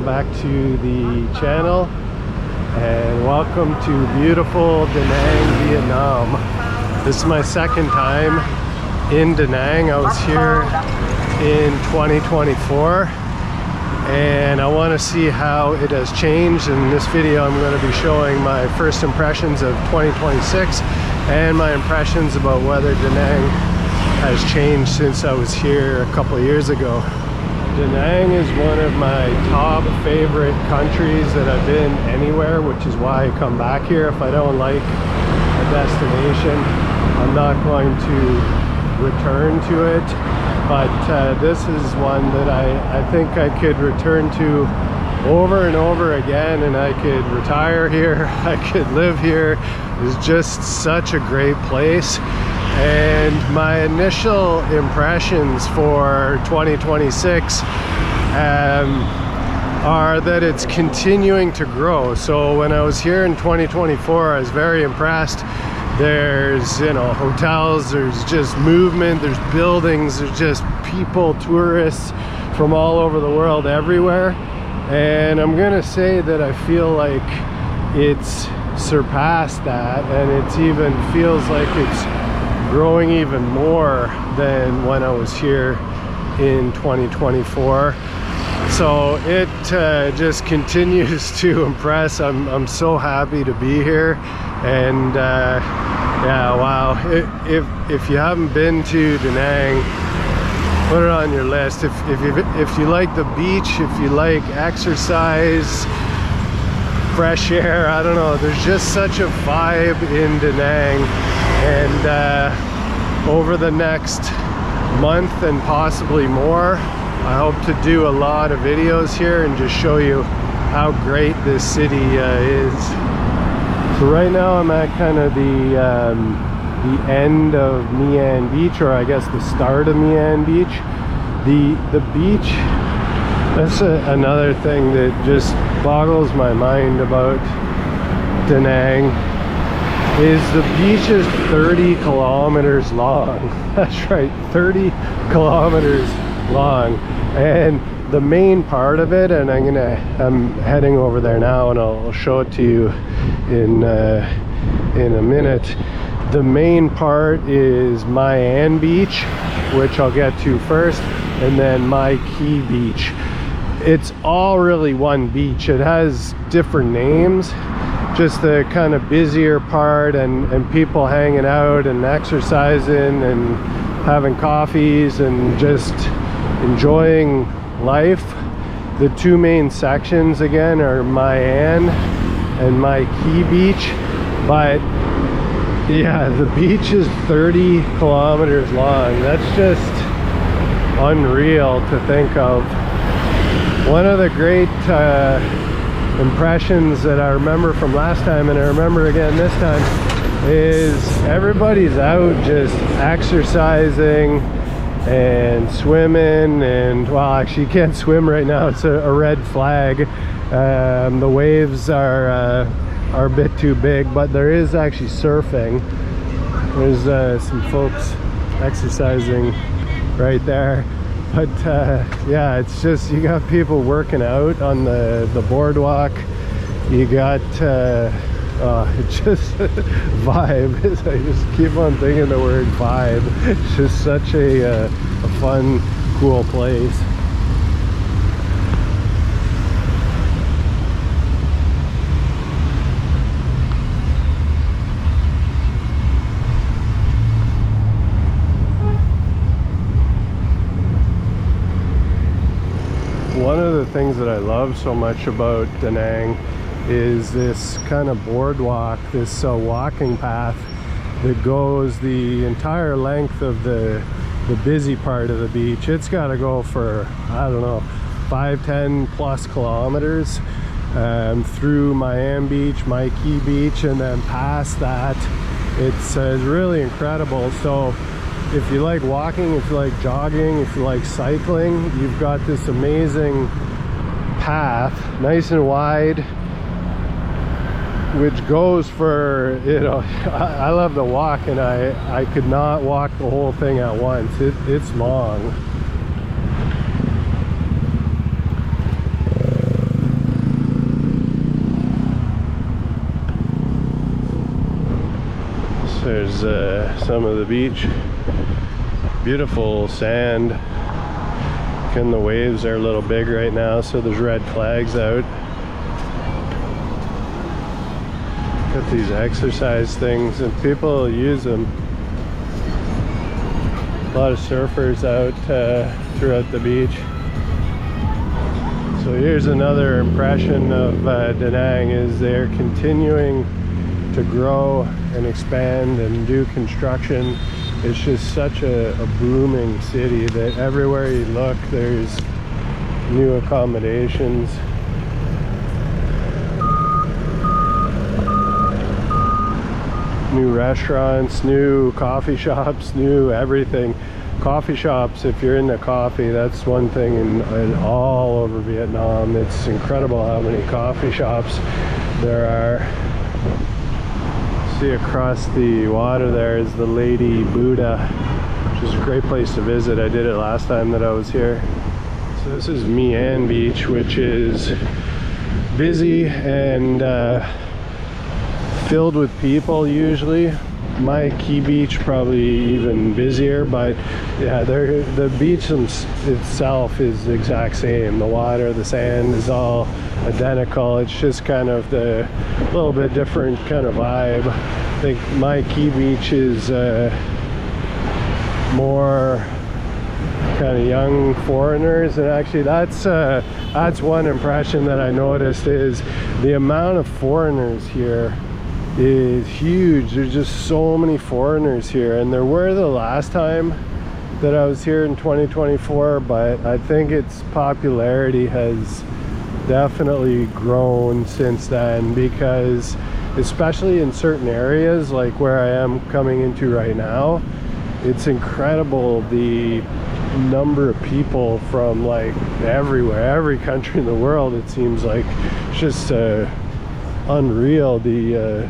welcome back to the channel, and welcome to beautiful Da Nang, Vietnam. This is my second time in Da Nang. I was here in 2024 and I want to see how it has changed. In this video I'm going to be showing my first impressions of 2026 and my impressions about whether Da Nang has changed since I was here a couple of years ago. Da Nang is one of my top favorite countries that I've been anywhere, which is why I come back here. If I don't like a destination, I'm not going to return to it. But this is one that I think I could return to over and over again, and I could retire here, I could live here. It's just such a great place. And my initial impressions for 2026 are that it's continuing to grow. So when I was here in 2024, I was very impressed. There's, you know, hotels, there's just movement, there's buildings, there's just people, tourists from all over the world everywhere. And I'm gonna say that I feel like it's surpassed that, and it's even feels like it's growing even more than when I was here in 2024. So it just continues to impress. I'm so happy to be here. And yeah, wow, if you haven't been to Da Nang, put it on your list. If you like the beach, if you like exercise, fresh air, I don't know, there's just such a vibe in Da Nang. And over the next month and possibly more, I hope to do a lot of videos here and just show you how great this city is. So right now I'm at kind of the end of My An Beach, or I guess the start of My An Beach. The beach, that's another thing that just boggles my mind about Da Nang, is the beach is 30 kilometers long. That's right, 30 kilometers long. And the main part of it, and I'm heading over there now and I'll show it to you in a minute. The main part is My An Beach, which I'll get to first, and then My Key Beach. It's all really one beach. It has different names, just the kind of busier part, and people hanging out and exercising and having coffees and just enjoying life. The two main sections again are My An and My Key Beach. But yeah, the beach is 30 kilometers long. That's just unreal to think of. One of the great impressions that I remember from last time, and I remember again this time, is everybody's out just exercising and swimming. And well, actually you can't swim right now, it's a red flag. The waves are a bit too big, but there is actually surfing. There's some folks exercising right there. But yeah, it's just, you got people working out on the boardwalk. You got it's just vibe. I just keep on thinking the word vibe. It's just such a fun, cool place. One of the things that I love so much about Da Nang is this kind of boardwalk, this walking path that goes the entire length of the busy part of the beach. It's got to go for, I don't know, 5-10 plus kilometers through My An Beach, My Key Beach, and then past that. It's really incredible. So if you like walking, if you like jogging, if you like cycling, you've got this amazing path, nice and wide, which goes for, you know, I love to walk, and I could not walk the whole thing at once. It's long. There's some of the beach. Beautiful sand. And the waves are a little big right now, so there's red flags out. Got these exercise things and people use them. A lot of surfers out throughout the beach. So here's another impression of Danang, is they're continuing to grow and expand and do construction. It's just such a booming city that everywhere you look there's new accommodations. New restaurants, new coffee shops, new everything. Coffee shops, if you're into coffee, that's one thing in all over Vietnam. It's incredible how many coffee shops there are. See across the water there is the Lady Buddha, which is a great place to visit. I did it last time that I was here. So this is My An Beach, which is busy and filled with people usually. My Key Beach probably even busier, but yeah, the beach itself is the exact same. The water, the sand is all identical. It's just kind of the little bit different kind of vibe. I think My Key Beach is more kind of young foreigners, and actually that's one impression that I noticed, is the amount of foreigners here is huge. There's just so many foreigners here, and there were the last time that I was here in 2024, but I think its popularity has definitely grown since then, because especially in certain areas like where I am coming into right now, it's incredible the number of people from like everywhere, every country in the world. It seems like it's just unreal, the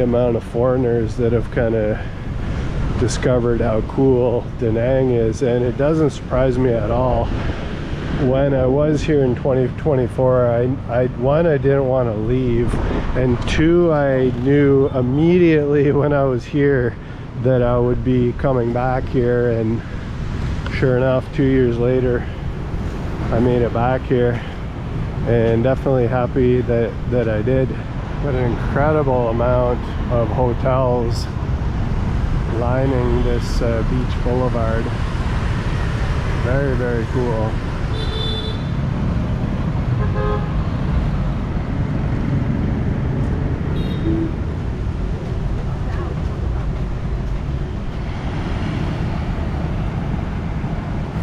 amount of foreigners that have kind of discovered how cool Danang is. And it doesn't surprise me at all. When I was here in 2024, one, I didn't want to leave, and two, I knew immediately when I was here that I would be coming back here, and sure enough, 2 years later I made it back here, and definitely happy that I did. What an incredible amount of hotels lining this beach boulevard. Very, very cool.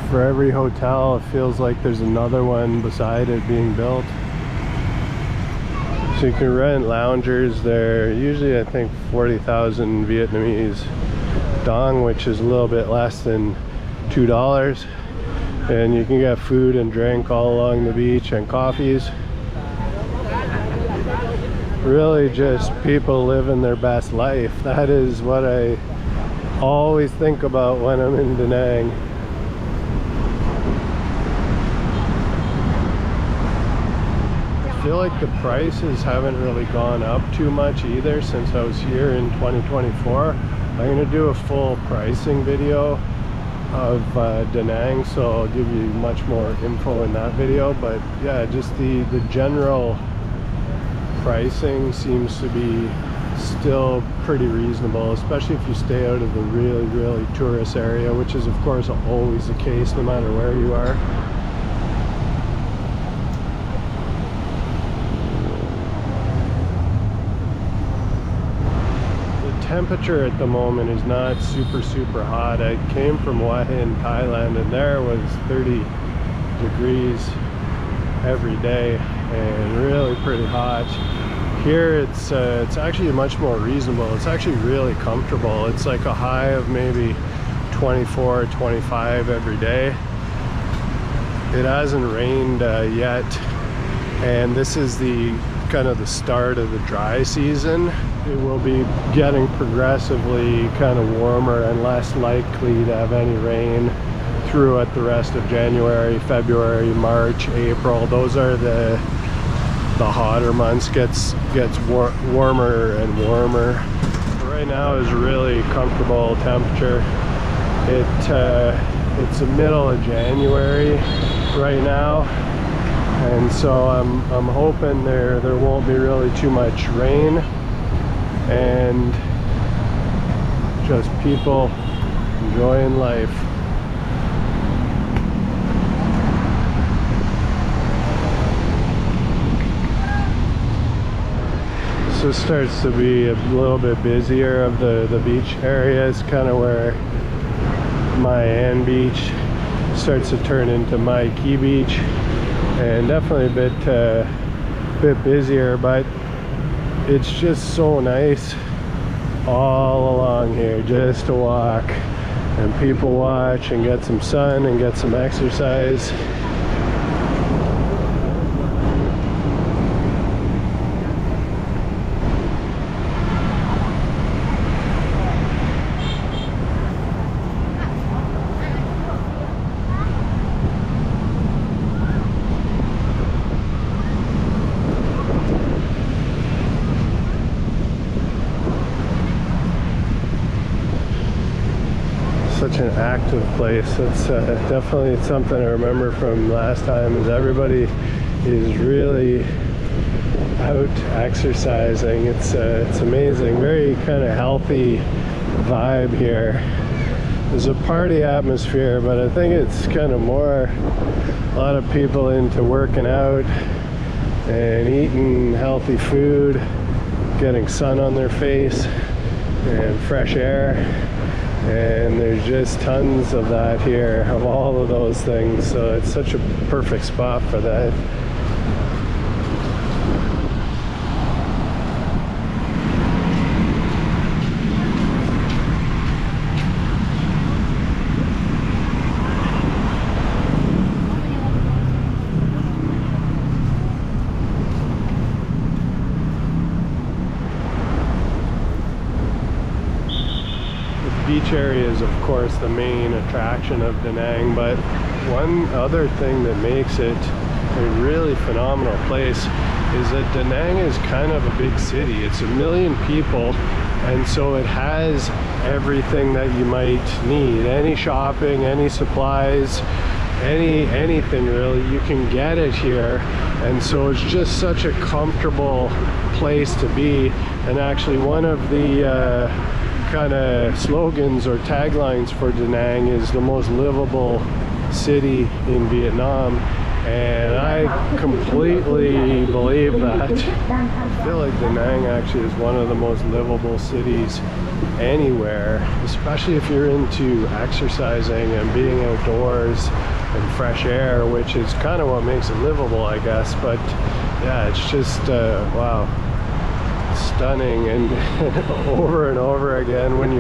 For every hotel, it feels like there's another one beside it being built. So you can rent loungers there, usually I think 40,000 Vietnamese dong, which is a little bit less than $2. And you can get food and drink all along the beach, and coffees. Really just people living their best life. That is what I always think about when I'm in Danang. I feel like the prices haven't really gone up too much either since I was here in 2024. I'm going to do a full pricing video of Danang, so I'll give you much more info in that video. But yeah, just the general pricing seems to be still pretty reasonable, especially if you stay out of the really tourist area, which is of course always the case no matter where you are. Temperature at the moment is not super hot. I came from Hue in Thailand, and there was 30 degrees every day and really pretty hot. Here it's actually much more reasonable. It's actually really comfortable. It's like a high of maybe 24, 25 every day. It hasn't rained yet, and this is the kind of the start of the dry season. It will be getting progressively kind of warmer and less likely to have any rain throughout the rest of January, February, March, April. Those are the hotter months. Gets warmer and warmer. Right right now is really comfortable temperature. It's the middle of January right now, and so I'm hoping there won't be really too much rain and just people enjoying life. So it starts to be a little bit busier of the beach areas, kind of where Mayan Beach starts to turn into Maiki Beach, and definitely a bit busier, but it's just so nice all along here just to walk and people watch and get some sun and get some exercise. Such an active place. It's definitely something I remember from last time, is everybody is really out exercising. It's amazing. Very kind of healthy vibe here. There's a party atmosphere, but I think it's kind of more a lot of people into working out and eating healthy food, getting sun on their face and fresh air. And there's just tons of that here, of all of those things, so it's such a perfect spot for that. Beach area is of course the main attraction of Da Nang, but one other thing that makes it a really phenomenal place is that Da Nang is kind of a big city. It's 1 million people, and so it has everything that you might need. Any shopping, any supplies, anything really, you can get it here. And so it's just such a comfortable place to be. And actually one of the kind of slogans or taglines for Da Nang is the most livable city in Vietnam, and I completely believe that. I feel like Da Nang actually is one of the most livable cities anywhere, especially if you're into exercising and being outdoors and fresh air, which is kind of what makes it livable, I guess. But yeah, it's just wow, stunning. And over and over again, when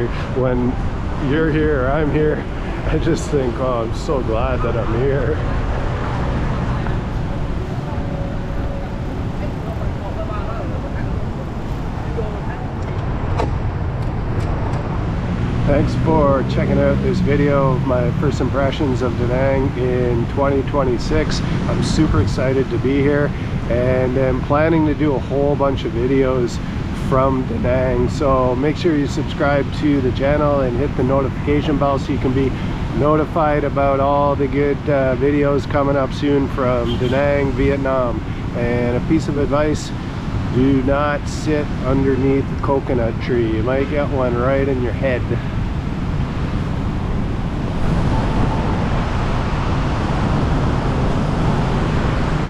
you're here, I'm here, I just think, oh, I'm so glad that I'm here. Thanks for checking out this video of my first impressions of Da Nang in 2026. I'm super excited to be here, and I'm planning to do a whole bunch of videos from Da Nang. So make sure you subscribe to the channel and hit the notification bell so you can be notified about all the good videos coming up soon from Da Nang, Vietnam. And a piece of advice: do not sit underneath a coconut tree. You might get one right in your head.